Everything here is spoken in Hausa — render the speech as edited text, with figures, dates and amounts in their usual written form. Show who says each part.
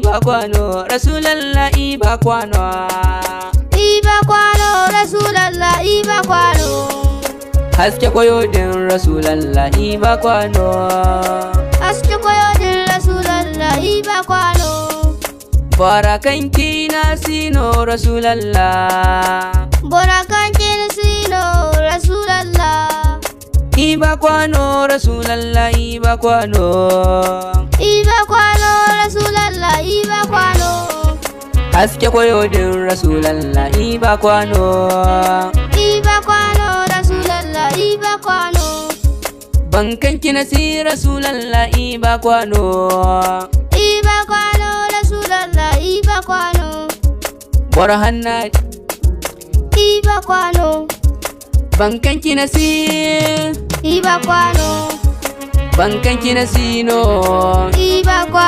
Speaker 1: iba kwano, Rasulallah iba kwano.
Speaker 2: Iba kwano, Rasulallah iba kwano.
Speaker 1: Haske koyodin Rasulallah iba kwano.
Speaker 2: Haske koyodin Rasulallah iba kwano.
Speaker 1: Barakanki na sino Rasulallah.
Speaker 2: Barakanki na sino Rasulallah.
Speaker 1: Iba kwano Rasulallah iba kwano.
Speaker 2: Iba kwano Rasulallah iba kwano.
Speaker 1: Haske koyodin Rasulallah iba kwano.
Speaker 2: Iba kwano Rasulallah iba kwano.
Speaker 1: Bankanki na si Rasulallah iba kwano.
Speaker 2: Iba kwano Rasulallah iba kwano.
Speaker 1: Borhanna
Speaker 2: Iba kwano.
Speaker 1: Bankanki na si
Speaker 2: Iba kwano.
Speaker 1: Bankanki na sino.
Speaker 2: Iba kwano.